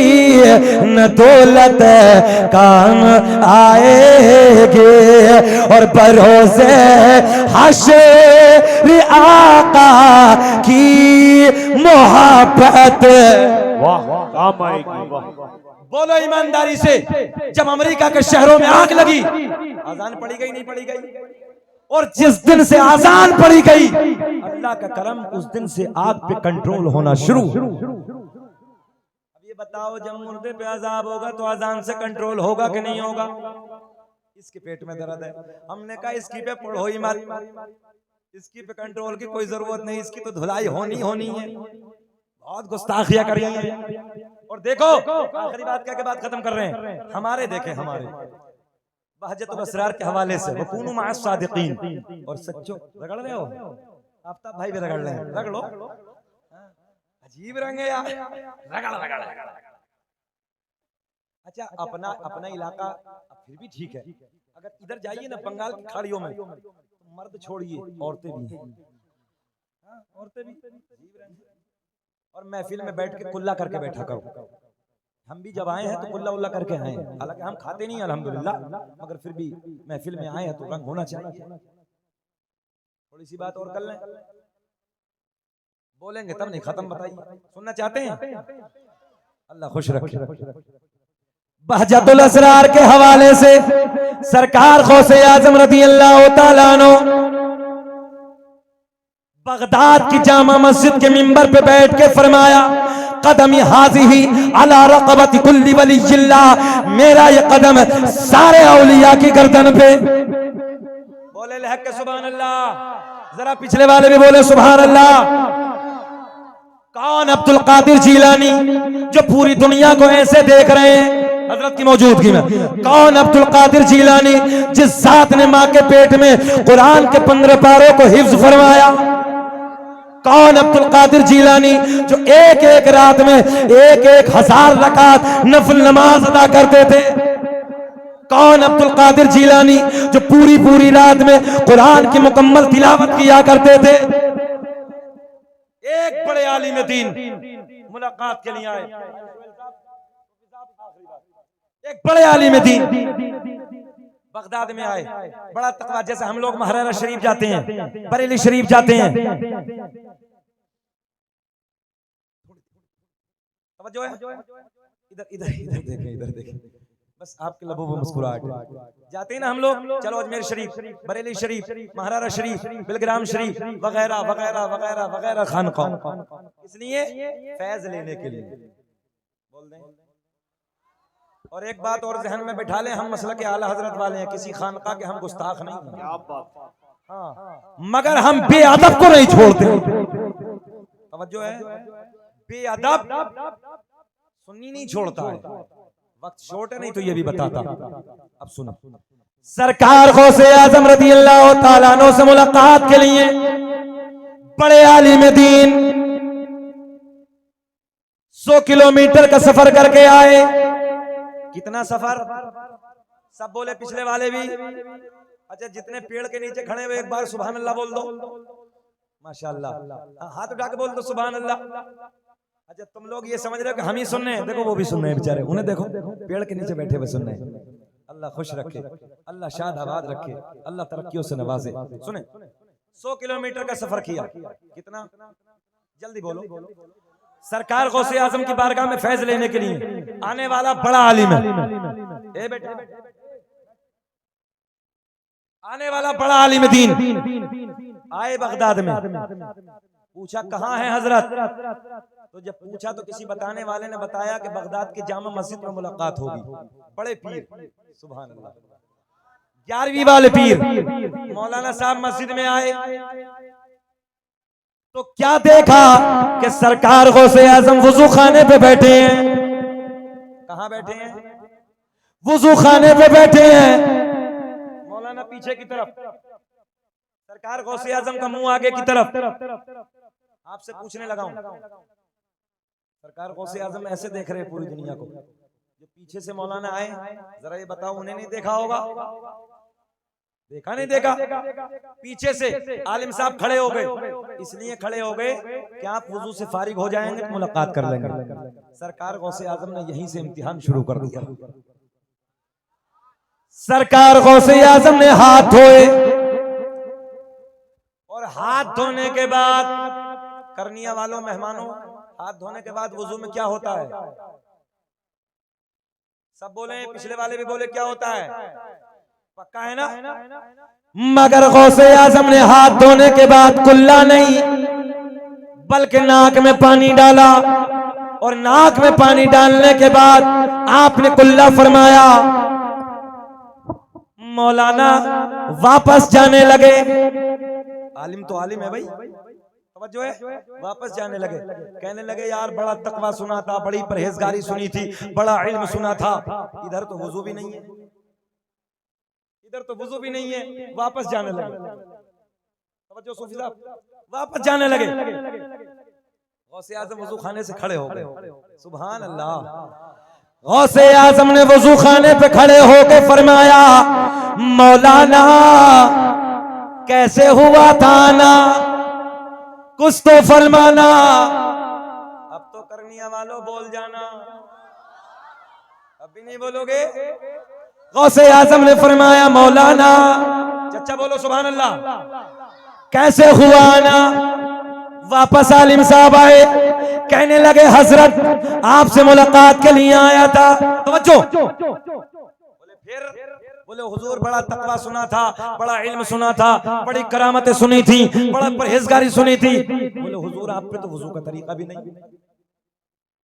Speaker 1: न दौलत काम आएगी, और भरोसे हश्र आका की मोहब्बत
Speaker 2: काम आएगी।
Speaker 1: बोलो ईमानदारी से, जब अमेरिका के शहरों में आग लगी आजान पड़ी गई नहीं पड़ी गई? और जिस दिन से आजान पड़ी गई अल्लाह का करम, उस दिन से आग पे कंट्रोल होना शुरू। अब ये बताओ जब मुर्दे पे अजाब होगा तो अजान से कंट्रोल होगा कि नहीं होगा? इसके पेट में दर्द है, हमने कहा इसकी पे पढ़ो ही मत, इसकी पे कंट्रोल की कोई जरूरत नहीं, इसकी तो धुलाई होनी होनी है। बहुत गुस्ताखियां करी है। और देखो आखिरी बात क्या के बाद खत्म कर रहे हैं, हमारे देखे हमारे बहजतुल असरार के हवाले से वकूनु मअस सादिकीन, और सच्चो रगड़ रहे हो, आफ्ताब भाई भी रगड़ रहे हैं, रगड़ो। अजीब रंग है यार, रगड़ रगड़ रगड़। अच्छा अपना अपना इलाका फिर भी ठीक है, अगर इधर जाइए ना बंगाल की खाड़ियों में तो मर्द छोड़िए औरतें भी हैं, औरतें भी। और महफिल में बैठ के कुल्ला करके बैठा करो, हम भी जब आए हैं तो कुल्ला उल्ला करके आए हैं, हालांकि हम खाते नहीं अल्हम्दुलिल्लाह, मगर फिर भी महफिल में आए हैं तो रंग होना चाहिए। थोड़ी सी बात और कर लें, बोलेंगे तब नहीं खत्म, बताइए सुनना चाहते हैं? अल्लाह खुश रखे। बहजतुल असरार के हवाले से सरकार गौसे आजम रज़ी अल्लाह तआला अन्हु बगदाद की जामा मस्जिद के मिंबर पे बैठ के फरमाया, कदमी हाज़िही अला रक़बति कुल्ली वलिय्यिल्लाह, मेरा ये कदम सारे औलिया की गर्दन पे। बोले लहक के सुभान अल्लाह, जरा पिछले वाले भी बोले सुभान अल्लाह। कौन? अब्दुल कादिर जीलानी, जो पूरी दुनिया को ऐसे देख रहे हैं हजरत की मौजूदगी में। कौन? अब्दुल कादिर जीलानी, जिस जात ने मां के पेट में कुरान के 15 पारों को हिफ्ज फरमाया। कौन? अब्दुल कादिर जीलानी, जो एक एक रात में 1,000 रकात नफल नमाज अदा करते थे। कौन? अब्दुल कादिर जीलानी, जो पूरी पूरी रात में कुरान की मुकम्मल तिलावत किया करते थे। एक बड़े आलिम दीन मुलाकात के लिए आए, एक बड़े आलिम दीन बगदाद में आए, बड़ा तकवा, जैसे हम लोग महरारा शरीफ जाते हैं, बरेली शरीफ जाते हैं। तवज्जो है? इधर इधर इधर देखें, इधर देखें, बस आपके लबों पर मुस्कुराहट। जाते हैं ना हम लोग, चलो अजमेर शरीफ, बरेली शरीफ, महारारा शरीफ, बिलग्राम शरीफ वगैरह वगैरह वगैरह वगैरह खानका, इसलिए फैज लेने के लिए बोल दें। और एक बात और जहन में बैठा ले, हम मसलक के आला हजरत वाले हैं, किसी खानका के हम गुस्ताख नहीं हैं। क्या बात। हाँ, मगर हम बेअदब को नहीं छोड़ते। तवज्जो है? बेअदब सुन्नी नहीं छोड़ता है। वक्त शॉर्ट है, नहीं तो ये भी बताता। अब सुनो, सरकार गौसे आजम रज़ी अल्लाह तआला अन्हु से मुलाकात के लिए बड़े आलिम दीन 100 किलोमीटर का सफर करके आए। कितना सफर? सब बोले, पिछले वाले भी। अच्छा, जितने पेड़ के नीचे खड़े हुए एक बार सुभान अल्लाह बोल दो। माशाअल्लाह, हाथ उठा के बोल दो सुभान अल्लाह। अच्छा, तुम लोग ये समझ रहे हो कि हम ही सुन रहे हैं, देखो वो भी सुन रहे हैं बेचारे, उन्हें देखो पेड़ के नीचे बैठे हुए सुन रहे हैं। अल्लाह खुश रखे, अल्लाह शाद आबाद रखे, अल्लाह तरक्कियों से नवाजे। सुने, 100 किलोमीटर का सफर किया। कितना? जल्दी बोलो। सरकार गौसे आजम की बारगाह में फैज लेने के लिए आने वाला बड़ा आलिम है। ए बेटा, आने वाला बड़ा आलिम दीन आए बगदाद में। पूछा कहाँ है हजरत? तो जब पूछा तो किसी बताने वाले ने बताया कि बगदाद की जामा मस्जिद में मुलाकात होगी। बड़े पीर, सुभान अल्लाह, 11वीं वाले पीर मौलाना साहब मस्जिद में आए तो क्या देखा कि सरकार गौसे आजम वुजू खाने पे बैठे हैं। कहाँ बैठे हैं? वुजू खाने पे बैठे हैं। मौलाना पीछे की तरफ, सरकार गौसे आजम का मुंह आगे की तरफ। आपसे पूछने लगा हूं, सरकार गौसे आजम ऐसे देख रहे हैं पूरी दुनिया को, जो पीछे से मौलाना आए, जरा ये बताओ उन्हें नहीं देखा होगा? देखा नहीं देखा? पीछे से आलिम साहब खड़े हो गए, इसलिए खड़े हो गए कि आप वुजू से फारिग हो जाएंगे तो मुलाकात कर लेंगे। सरकार गौसे आजम ने यहीं से इम्तिहान शुरू कर दिया। सरकार गौसे आजम ने हाथ धोए और हाथ धोने के बाद, करनिया वालों मेहमानों, हाथ धोने के बाद वुजू में क्या होता है? सब बोले, पिछले वाले भी बोले, क्या होता है? पक्का है ना? मगर गौसे आजम ने हाथ धोने के बाद कुल्ला नहीं बल्कि नाक में पानी डाला, और नाक में पानी डालने के बाद आपने कुल्ला फरमाया। मौलाना वापस जाने लगे। आलिम तो आलिम है भाई, जो है वापस जाने लगे। कहने लगे यार बड़ा तकवा सुना था, बड़ी परहेजगारी सुनी थी, बड़ा इल्म सुना था, इधर तो वुजू भी नहीं है, इधर तो वुजू भी नहीं है। वापस जाने लगे। तवज्जो सूफी साहब, वापस जाने लगे। गौसे आजम वुजू खाने से खड़े हो गए। सुभान अल्लाह। गौसे आजम ने वुजू खाने पे खड़े होके फरमाया, मौलाना कैसे हुआ था ना, कुछ तो फरमाना। अब तो करनिया वालों बोल जाना। भी नहीं बोलोगे? गौसे आजम ने फरमाया मौलाना, चचा बोलो सुभान अल्लाह, कैसे हुआ आना? वापस आलिम साहब आए, कहने लगे हजरत आपसे मुलाकात के लिए आया था। तवज्जो, बोले फिर? बोले हुजूर बड़ा तकवा सुना था, बड़ा इल्म सुना था, बड़ी करामतें सुनी थी, बड़ा परहेजगारी सुनी थी। बोले हुजूर आप पे तो वुजू का तरीका भी नहीं।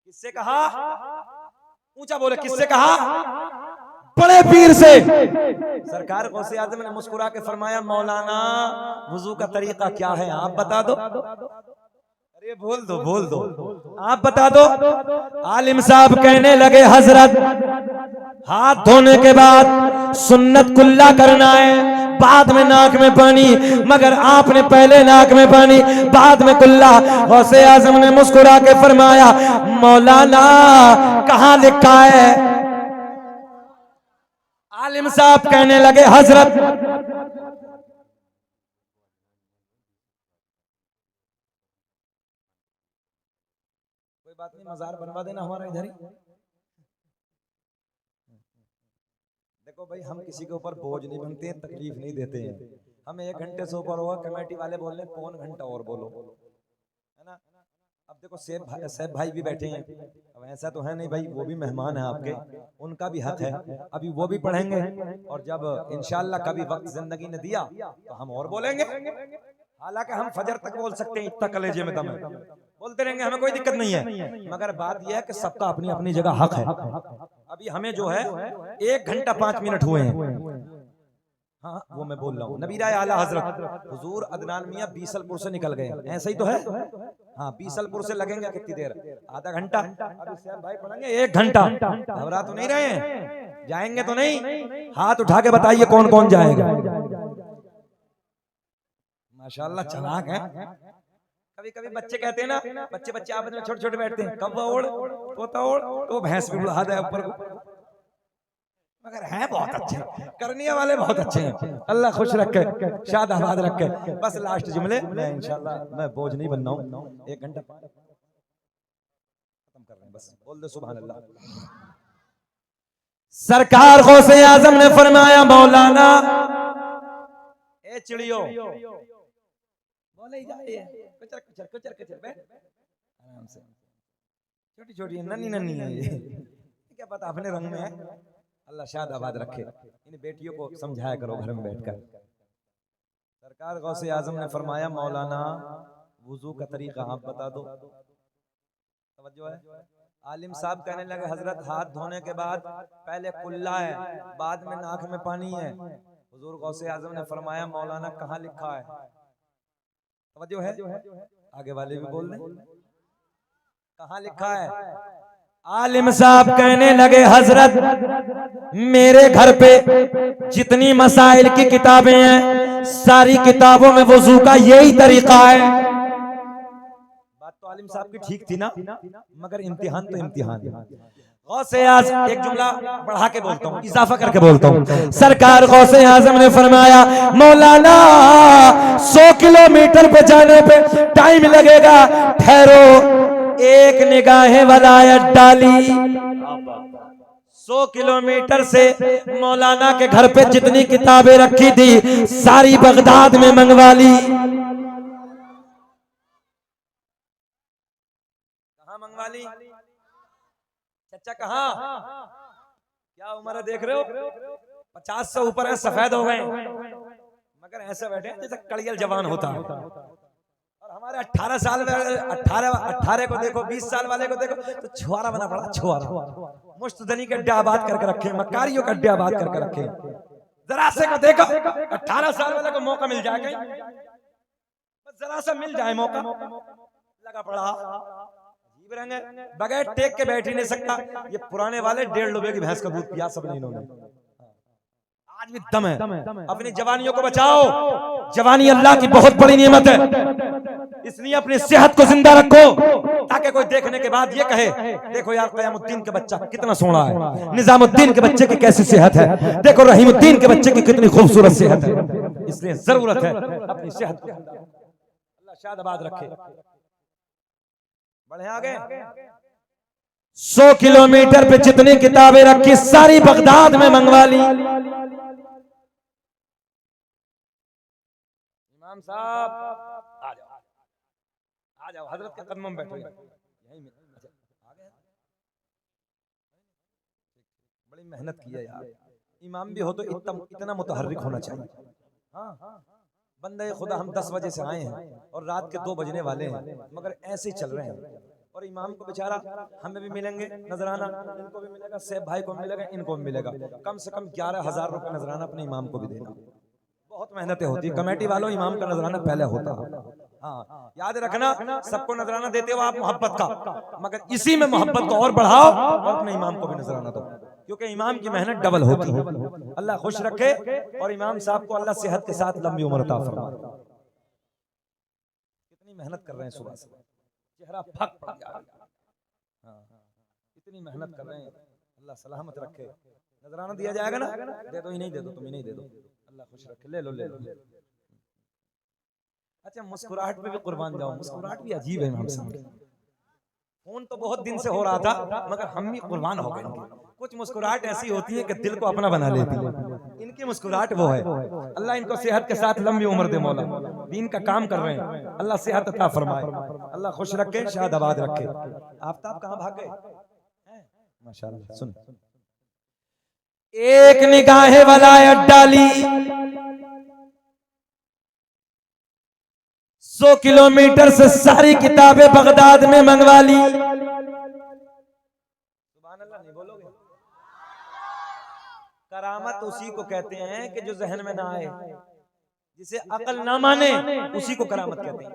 Speaker 1: किससे कहा? ऊंचा बोले, किससे कहा? बड़े पीर से। सरकार गौसे आजम ने मुस्कुरा के फरमाया मौलाना वुजू का तरीका क्या है आप बता दो। अरे बोल दो, बोल दो, आप बता दो। आलिम साहब कहने लगे हजरत हाथ धोने के बाद सुन्नत कुल्ला करना है, बाद में नाक में पानी, मगर आपने पहले नाक में पानी बाद में कुल्ला। गौसे आजम ने मुस्कुरा के फरमाया मौलाना कहाँ लिखा है? आलिम साहब कहने लगे हजरत कोई बात नहीं, मजार बनवा देना हमारा इधर ही। देखो भाई हम किसी के ऊपर बोझ नहीं बनते हैं, तकलीफ नहीं देते हैं। हम 1 घंटे से ऊपर होगा, कमेटी वाले बोल रहे पौन घंटा और बोलो, है ना। अब देखो सैफ भाई भी बैठे हैं, अब ऐसा तो है नहीं भाई, वो भी मेहमान है आपके, उनका भी हक है। अभी वो भी पढ़ेंगे और जब इंशाल्लाह कभी वक्त जिंदगी ने दिया तो हम और बोलेंगे। हालांकि हम फजर तक बोल सकते हैं, इतना कलेजे में दम है, बोलते रहेंगे, हमें कोई दिक्कत नहीं है। मगर बात यह है कि सबका अपनी अपनी जगह हक है। अभी हमें जो है 1 घंटा 5 मिनट हुए हैं। हाँ वो मैं बोल रहा हूँ, नबीरा आला हजरत हुजूर अदनान मियां बीसलपुर से निकल गए, ऐसा ही तो है। हाँ बीसलपुर से लगेंगे कितनी देर? आधा घंटा। अभी सैफ भाई पढ़ेंगे 1 घंटा। घबरा तो नहीं रहे हैं? जाएंगे तो नहीं? हाथ उठा के बताइए कौन कौन जाएगा। माशाल्लाह चालाक है। कभी कभी बच्चे कहते हैं ना, बच्चे आपस में छोटे छोटे बैठते हैं, कौवा ओढ़ तोता ओढ़, तो भैंस भी उड़ा दे ऊपर को। मगर हैं बहुत अच्छे, करने वाले बहुत अच्छे हैं। अल्लाह खुश रखे, शाद आबाद रखे। बस लास्ट जुमले, मैं इंशाल्लाह मैं बोझ नहीं बनना हूँ, 1 घंटा खत्म कर रहे हैं, बस बोल दो सुभान अल्लाह। सरकार गौसे आजम ने फरमाया मौलाना ए चिड़ियों बोले जाइए, कुचर कुचर कुचर कुचर बैठ आराम से, छोटी छोटी नन्ही नन्ही है ये, क्या पता अपने रंग में है। अल्लाह शाद आबाद रखे। इन बेटियों को समझाया करो घर में बैठकर। सरकार गौसे आजम ने फरमाया मौलाना वुजू का तरीका आप बता दो। तवज्जो है। आलिम साहब कहने लगे हजरत हाथ धोने के बाद पहले कुल्ला है, बाद में नाक में पानी है। हुजूर गौसे आजम ने फरमाया मौलाना कहाँ लिखा है? तवज्जो है, आगे वाले भी बोल रहे कहाँ लिखा है? आलिम साहब कहने लगे हजरत मेरे घर पे जितनी मसाइल की किताबें हैं सारी किताबों में वुजू का यही तरीका है। बात तो आलिम साहब की ठीक थी ना, मगर इम्तिहान तो इम्तिहान। गौसे आज़म एक जुमला बढ़ा के बोलता हूँ, इजाफा करके बोलता हूँ। सरकार गौसे आजम ने फरमाया मौलाना 100 किलोमीटर पे जाने पे टाइम लगेगा, ठहरो एक निगाहें वलायत डाली। 100 किलोमीटर से मौलाना के घर पे जितनी किताबें रखी थी सारी बगदाद में मंगवा ली। कहाँ मंगवा ली? चचा कहाँ? क्या उम्र देख रहे हो? 50 से ऊपर है, सफेद हो गए, मगर ऐसे बैठे जैसे कड़ियल जवान होता है। और हमारे 18 साल 18 को देखो, 20 साल वाले को देखो तो छुआरा बना पड़ा, छुआरा। मुश्तदनी के अड्डे आबाद करके रखे, मकारियों के अड्डे आबाद करके रखे। जरा से को देखो 18 साल वाले को मौका मिल जाएगा, जरा सा मिल जाए मौका, लगा पड़ा बगैर टेक के बैठ ही नहीं सकता। ये पुराने वाले 1.5 रुपए की भैंस का दूध पिया सबने इन्होंने, आज भी दम है। अपनी जवानियों को बचाओ, जवानी अल्लाह की बहुत बड़ी नेमत है, इसलिए अपनी सेहत को जिंदा रखो ताकि कोई देखने के बाद ये कहे देखो यार क़यामुद्दीन के बच्चा कितना सोना है, निजामुद्दीन के बच्चे की कैसी सेहत है, देखो रहीमुद्दीन के बच्चे की कितनी खूबसूरत सेहत है। इसलिए जरूरत है अपनी सेहत को, अल्लाह शाद आबाद रखे। बढ़े आगे। 100 किलोमीटर पे जितनी किताबें रखी सारी बगदाद में मंगवा ली। इमाम साहब आ जाओ, आ जाओ, हजरत के कदमों में बैठो। यहीं में आ गए। बड़ी मेहनत की है यार। इमाम भी हो तो इतना मुतहर्रिक होना चाहिए। हाँ, बंदे खुदा हम 10 बजे से आए हैं और रात के 2 बजने वाले हैं, मगर ऐसे ही चल रहे हैं। और इमाम को बेचारा, हमें भी मिलेंगे नजराना, इनको भी मिलेगा, सेब भाई को मिलेगा, इनको भी मिलेगा। कम से कम 11,000 रुपए नजराना अपने इमाम को भी देना। बहुत मेहनतें होती। कमेटी वालों, इमाम का नजराना पहले होता है। हाँ, याद रखना, सबको नजराना देते हो आप मोहब्बत का, मगर इसी में मोहब्बत को और बढ़ाओ और अपने इमाम को भी नजराना दो, क्योंकि इमाम की मेहनत डबल होती है। अल्लाह खुश रखे और इमाम साहब को अल्लाह सेहत के साथ लंबी उम्र अता फरमाए। कितनी मेहनत कर रहे हैं, सुबह से चेहरा फक पड़ गया। हाँ, इतनी मेहनत कर रहे हैं, अल्लाह सलामत रखे। नजराना दिया जाएगा ना, दे दो ही नहीं दे दो, तुम ही नहीं दे दो, अल्लाह खुश रखे। ले लो, ले लो। अच्छा, मुस्कुराहट पे भी कुर्बान जाओ। मुस्कुराहट भी अजीब है इमाम साहब। फोन तो बहुत दिन से हो रहा था, मगर हम भी कुर्बान हो गए। कुछ मुस्कुराहट ऐसी होती है कि दिल को अपना बना लेती है। इनकी मुस्कुराहट वो है। अल्लाह इनको सेहत के साथ लंबी उम्र दे मौला। दीन का काम कर रहे हैं, अल्लाह सेहत अता फरमाए, अल्लाह खुश रखे, शादाबाद रखे। आफ्ताब कहाँ भाग गए? माशाअल्लाह। सुन, एक निगाहे वलायत डाली, 100 किलोमीटर से सारी किताबें बगदाद में मंगवा ली। सुभान अल्लाह नहीं बोलोगे? करामत उसी को कहते हैं कि जो जहन में ना आए, जिसे अकल ना माने, उसी को करामत कहते हैं।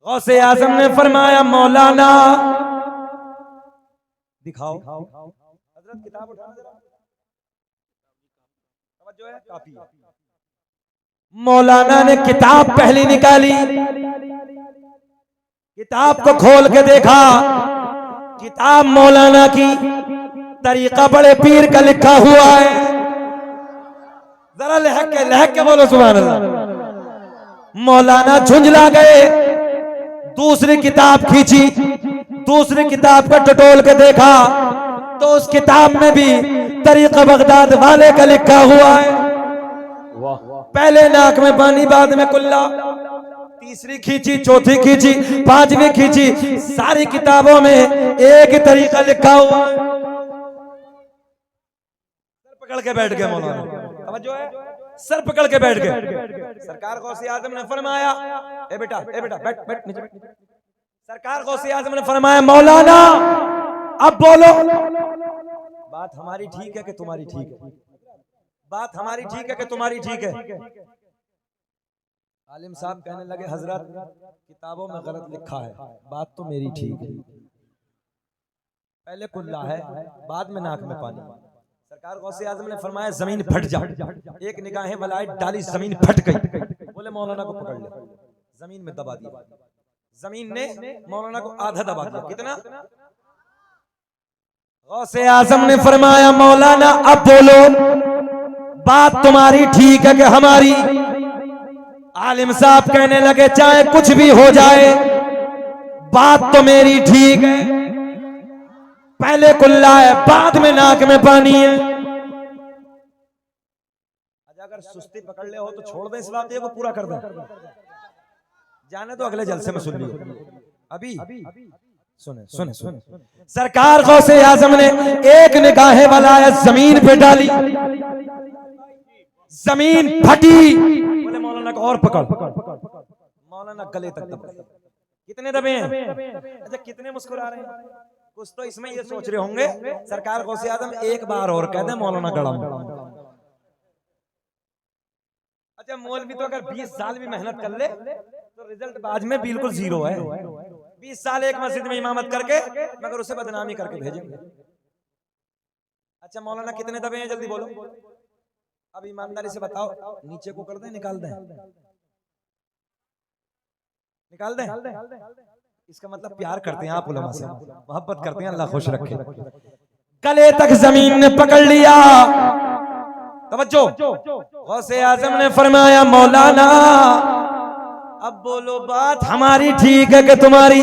Speaker 1: गौसे आजम ने फरमाया, मौलाना दिखाओ। हजरत किताब उठाना जरा, तवज्जो है, काफी। मौलाना ने किताब पहली निकाली, किताब को खोल के देखा। किताब मौलाना की तरीका बड़े पीर का लिखा हुआ है। जरा लहक के बोलो सुभान अल्लाह। मौलाना झुंझला गए। दूसरी किताब खींची, दूसरी किताब का टटोल के देखा तो उस किताब में भी तरीका बगदाद वाले का लिखा हुआ है। पहले नाक में पानी, बाद में कुल्ला। तीसरी खींची, चौथी खींची, पांचवी खींची, सारी किताबों में एक ही तरीका लिखा हुआ है। सर पकड़ के बैठ गए मौलाना। समझो है, सर पकड़ के बैठ गए। सरकार गौसे आजम ने फरमाया, ए बेटा बैठ बैठ नीचे। सरकार गौसे आजम ने फरमाया, मौलाना अब बोलो। बात हमारी ठीक है कि तुम्हारी ठीक है? बात हमारी ठीक है कि तुम्हारी ठीक है? आलिम साहब कहने लगे, हजरत किताबों में गलत लिखा है, बात तो मेरी ठीक है। पहले कुल्ला है, बाद में नाक में पानी। सरकार गौसे आजम ने फरमाया, जमीन फट जा। एक निगाहें वलायत डाली, जमीन फट गई। बोले मौलाना को पकड़ ले। जमीन में दबा दिया। जमीन ने मौलाना को आधा दबा दिया। कितना? गौसे आजम ने फरमाया, मौलाना अब बोलो, बात तुम्हारी ठीक है कि हमारी? आलिम साहब कहने लगे, चाहे कुछ भी हो जाए, बात तो मेरी ठीक है। पहले कुल्ला है, बाद में नाक में पानी है। अगर सुस्ती पकड़ ले हो तो छोड़ दे, इस वाक़े को पूरा कर दे। जाने तो अगले जलसे में सुन लियो। अभी सुने सुने सुने। सरकार गौसे आजम ने एक निगाहे वलायत जमीन पे डाली, जमीन फटी। बोले मौलाना को और पकड़। मौलाना गले तक दबे। कितने दबे हैं? अच्छा, कितने मुस्कुरा रहे हैं? कुछ तो इसमें ये सोच रहे होंगे, सरकार गौसे आजम एक बार और कह दे मौलाना गड़म। अच्छा, मौलवी तो अगर 20 साल भी मेहनत कर ले तो रिजल्ट बाद में बिल्कुल जीरो है। 20 साल एक मस्जिद में इमामत करके मगर उसे बदनामी करके भेजेंगे। अच्छा मौलाना कितने दबे हैं, जल्दी बोलो। अब ईमानदारी से बताओ, नीचे को कर दें, निकाल दें? निकाल दें? इसका मतलब प्यार करते हैं आप उलमा से, मोहब्बत करते हैं, अल्लाह खुश रखे। गले तक जमीन ने पकड़ लिया। तवज्जो, गौसे आजम ने फरमाया, मौलाना अब बोलो बात हमारी ठीक है कि तुम्हारी?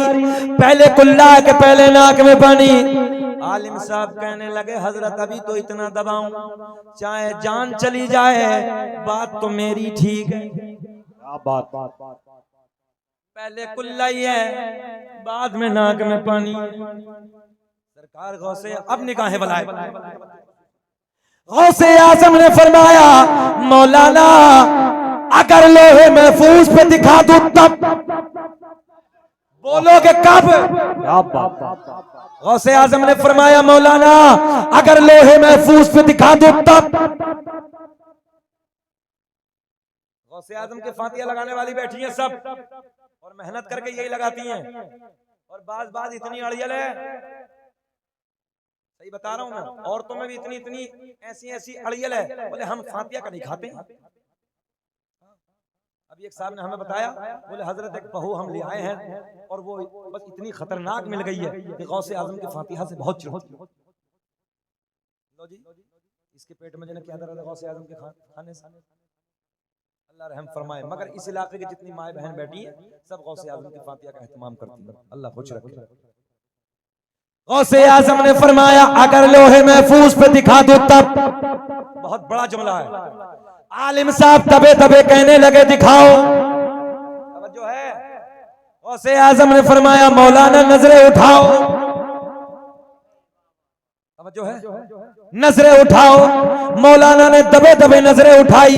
Speaker 1: पहले कुल्ला के पहले नाक में पानी। आलिम साहब कहने लगे हजरत अभी तो इतना दबाऊं, चाहे जान चली जाए बात तो मेरी ठीक है।
Speaker 2: बात
Speaker 1: पहले कुल्ला ही है, बाद में नाक में पानी। सरकार गौसे अब निकाहें बुलाए। गौसे आजम ने फरमाया मौलाना अगर लोहे महफूज पे दिखा दूं तब बोलोगे कब? गौसे आजम ने फरमाया मौलाना अगर लोहे महफूज पे दिखा दूं तब। गौसे आजम के फातिया लगाने वाली बैठी हैं सब और मेहनत करके यही लगाती हैं और बाज इतनी अड़ियल है, सही बता रहा हूं मैं, औरतों में भी इतनी ऐसी अड़ियल है, बोले हम फातिया का नहीं खाते। अभी एक साहब ने हमें बताया, बोले हजरत एक बहू हम ले आए हैं और वो बस इतनी खतरनाक मिल गई है कि गौसे आजम के फातिहा से बहुत चिढ़ती। लो जी इसके पेट में क्या दर्द है गौसे आजम के खाने से? अल्लाह रहम फरमाए। मगर इस इलाके की जितनी माए बहन बैठी है सब गौसे आजम के फातिहा का एहतमाम करती है। अल्लाह खुश रखे। गौसे आजम ने फरमाया अगर लोहे महफूज पे दिखा दो तब। बहुत बड़ा जुमला है। आलिम साहब तबे तबे कहने लगे दिखाओ। जो है गौसे आजम ने फरमाया मौलाना नजरें उठाओ। जो है नजरें उठाओ। मौलाना ने दबे दबे नजरें उठाई,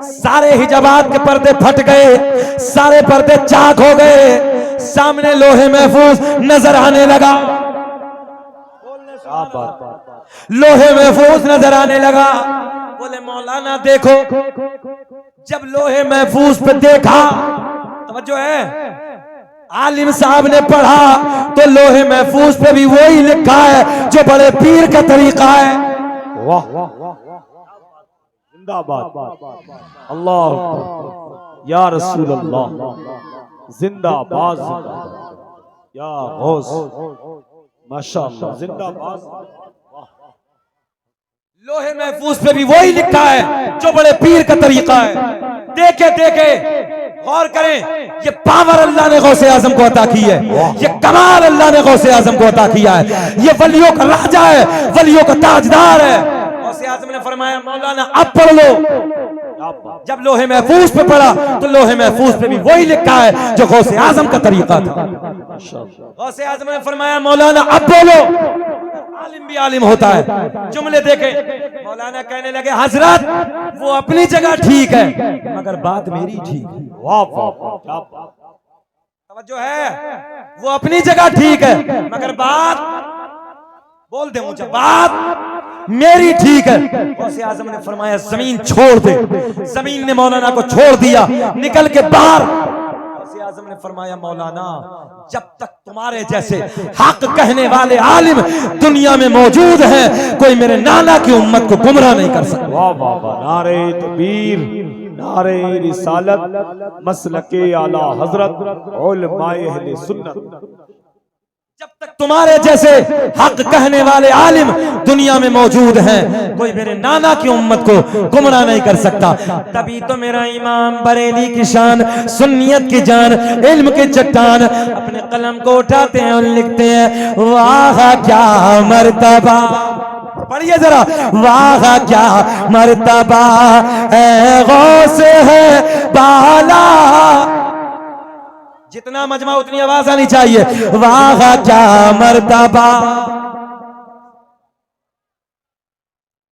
Speaker 1: सारे हिजाबात के पर्दे फट गए, सारे पर्दे चाक हो गए, सामने लोहे महफूज नजर आने लगा। लोहे महफूज नजर आने लगा। बोले मौलाना देखो, जब लोहे महफूज पे देखा, तवज्जो है, आलिम साहब ने पढ़ा तो लोहे महफूज पे भी वही लिखा है जो बड़े पीर का तरीका है।
Speaker 2: वाह जिंदाबाद अल्लाह या रसूल अल्लाह जिंदाबाद या गौस माशाअल्लाह जिंदाबाद।
Speaker 1: लोहे महफूज पे भी वही लिखा है जो बड़े पीर का तरीका है। देखे देखे गौर करें, ये पावर अल्लाह ने गौसे आजम को अता की है, ये कमाल अल्लाह ने गौसे आजम को अता किया है, ये वलियों का राजा है, वलियों का ताजदार है। गौसे आजम ने फरमाया मौलाना अब पढ़ लो। जब लोहे महफूज पे पढ़ा तो लोहे महफूज पे भी वही लिखा है जो गौसे आजम का तरीका था। गौसे आजम ने फरमाया मौलाना अब बोलो। आलिम भी आलिम होता है। जुमले देखे, मौलाना कहने लगे हजरत वो अपनी जगह ठीक है मगर बात मेरी ठीक है।
Speaker 2: वाह वाह
Speaker 1: तवज्जो है, वो अपनी जगह ठीक है मगर बात बोल दे मुझे बात मेरी ठीक है। गौसे आजम ने फरमाया जमीन छोड़ दे। जमीन ने मौलाना को छोड़ दिया, निकल के बाहर। गौसे आजम ने फरमाया मौलाना जब तक तुम्हारे जैसे हक कहने वाले आलिम दुनिया में मौजूद हैं, कोई मेरे नाना की उम्मत को गुमराह नहीं कर सकता।
Speaker 2: वाह वाह वाह नारे तकबीर नारे रिसालत मसलके आला हजरत उलमाए अहले सुन्नत।
Speaker 1: जब तक तुम्हारे जैसे हक कहने वाले आलिम दुनिया में मौजूद हैं, कोई मेरे नाना की उम्मत को गुमराह नहीं कर सकता। तभी तो मेरा इमाम बरेली की शान, सुन्नियत की जान, इल्म की चट्टान अपने कलम को उठाते हैं और लिखते हैं वाह क्या मर्तबा। पढ़िए जरा, वाह क्या मर्तबा है गौस है बाला। जितना मजमा उतनी आवाज आनी चाहिए। वाह क्या मर्तबा।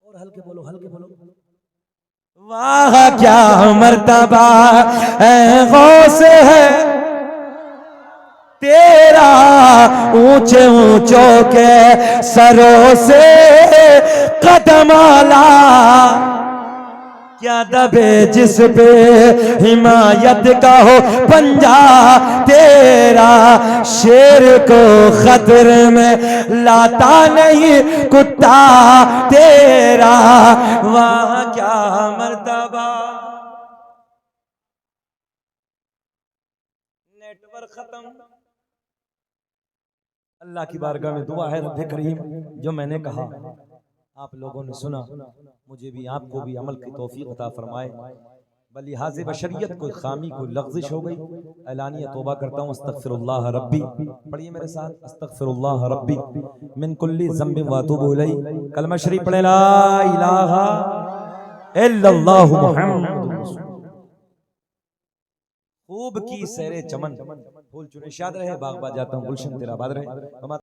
Speaker 1: और हल्के बोलो, हल्के बोलो। वाह क्या मर्तबा है गौस है तेरा, ऊंचे ऊंचों के सरों से कदम आला। क्या दबे जिस पे हिमायत का हो पंजा तेरा, शेर को खतरे में लाता नहीं कुत्ता तेरा। वाह क्या मर्तबा। नेटवर्क खत्म। अल्लाह की बारगाह में दुआ है रब्बे करीम, जो मैंने कहा आप लोगों ने सुना, मुझे भी आपको भी अमल की तौफीक अता फरमाए। बलिहाज बशरियत कोई खामी कोई लग़्ज़िश हो गई, ऐलानिया तौबा करता हूँ, अस्तग़फिरुल्लाह रब्बी। पढ़िए मेरे साथ, अस्तग़फिरुल्लाह रब्बी मिन कुल्ली ज़म्बिन व अतूबु इलैह। कलमा शरीफ पढ़े, ला इलाहा इल्लल्लाहु मुहम्मदुर रसूलुल्लाह। खूब की सैरे चमन, फूल चुने शाद रहे, बाग बाग जाता हूँ, गुलशन तेरा आबाद रहे।